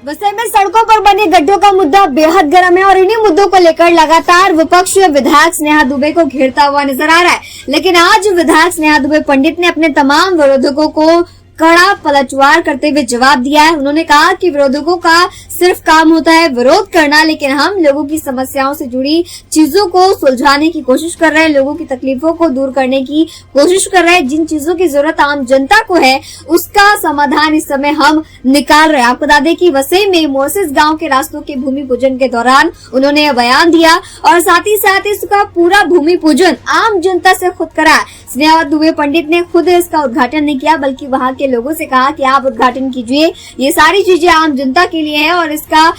वसई में सड़कों पर बने गड्ढों का मुद्दा बेहद गर्म है और इन्हीं मुद्दों को लेकर लगातार विपक्ष विधायक स्नेहा दुबे को घेरता हुआ नजर आ रहा है। लेकिन आज विधायक स्नेहा दुबे पंडित ने अपने तमाम विरोधकों को कड़ा पलटवार करते हुए जवाब दिया है। उन्होंने कहा कि विरोधकों का सिर्फ काम होता है विरोध करना, लेकिन हम लोगों की समस्याओं से जुड़ी चीजों को सुलझाने की कोशिश कर रहे हैं, लोगों की तकलीफों को दूर करने की कोशिश कर रहे हैं। जिन चीजों की जरूरत आम जनता को है उसका समाधान इस समय हम निकाल रहे हैं। आपको बता दें कि वसई में मोरसिस गांव के रास्तों के भूमि पूजन के दौरान उन्होंने यह बयान दिया और साथ ही साथ इसका पूरा भूमि पूजन आम जनता से खुद कराया। स्नेहा दुबे पंडित ने खुद इसका उद्घाटन नहीं किया, बल्कि वहां के लोगों से कहा कि आप उद्घाटन कीजिए, ये सारी चीजें आम जनता के लिए है और इसका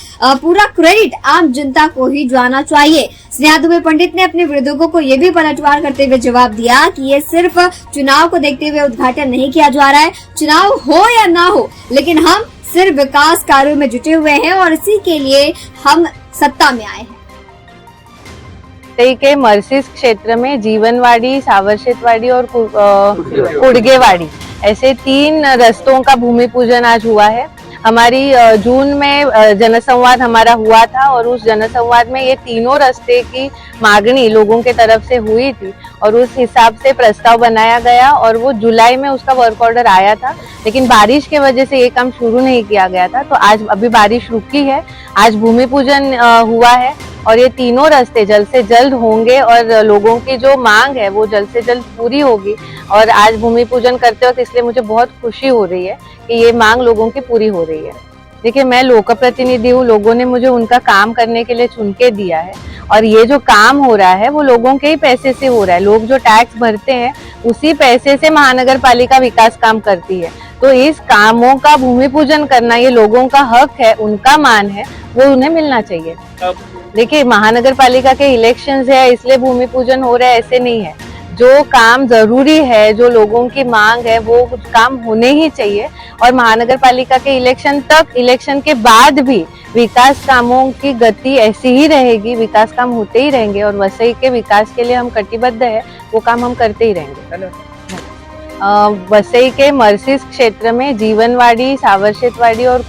पूरा क्रेडिट आम जनता को ही जाना चाहिए। स्नेहा दुबे पंडित ने अपने विरोधकों को ये भी पलटवार करते हुए जवाब दिया कि ये सिर्फ चुनाव को देखते हुए उद्घाटन नहीं किया जा रहा है। चुनाव हो या ना हो, लेकिन हम सिर्फ विकास कार्यों में जुटे हुए हैं और इसी के लिए हम सत्ता में आए हैं। वसई के मरसिस क्षेत्र में जीवनवाड़ी, सावरशेतवाड़ी और कुड़गेवाड़ी ऐसे 3 रस्तों का भूमि पूजन आज हुआ है। हमारी जून में जनसंवाद हमारा हुआ था और उस जनसंवाद में ये तीनों रास्ते की मांगनी लोगों के तरफ से हुई थी और उस हिसाब से प्रस्ताव बनाया गया और वो जुलाई में उसका वर्क ऑर्डर आया था, लेकिन बारिश के वजह से ये काम शुरू नहीं किया गया था। तो आज अभी बारिश रुकी है, आज भूमि पूजन हुआ है और ये तीनों रास्ते जल्द से जल्द होंगे और लोगों की जो मांग है वो जल्द से जल्द पूरी होगी। और आज भूमि पूजन करते वक्त इसलिए मुझे बहुत खुशी हो रही है कि ये मांग लोगों की पूरी हो रही है। देखिए, मैं लोक प्रतिनिधि हूँ, लोगों ने मुझे उनका काम करने के लिए चुन के दिया है और ये जो काम हो रहा है वो लोगों के ही पैसे से हो रहा है। लोग जो टैक्स भरते हैं उसी पैसे से महानगर पालिका विकास काम करती है। तो इस कामों का भूमि पूजन करना ये लोगों का हक है, उनका मान है, वो उन्हें मिलना चाहिए। देखिए, महानगर पालिका के इलेक्शंस है इसलिए भूमि पूजन हो रहा है, ऐसे नहीं है। जो काम जरूरी है, जो लोगों की मांग है, वो कुछ काम होने ही चाहिए और महानगर पालिका के इलेक्शन तक, इलेक्शन के बाद भी विकास कामों की गति ऐसी ही रहेगी, विकास काम होते ही रहेंगे और वसई के विकास के लिए हम कटिबद्ध है, वो काम हम करते ही रहेंगे। वसई के मरसिस क्षेत्र में जीवनवाड़ी, सावरशेतवाड़ी और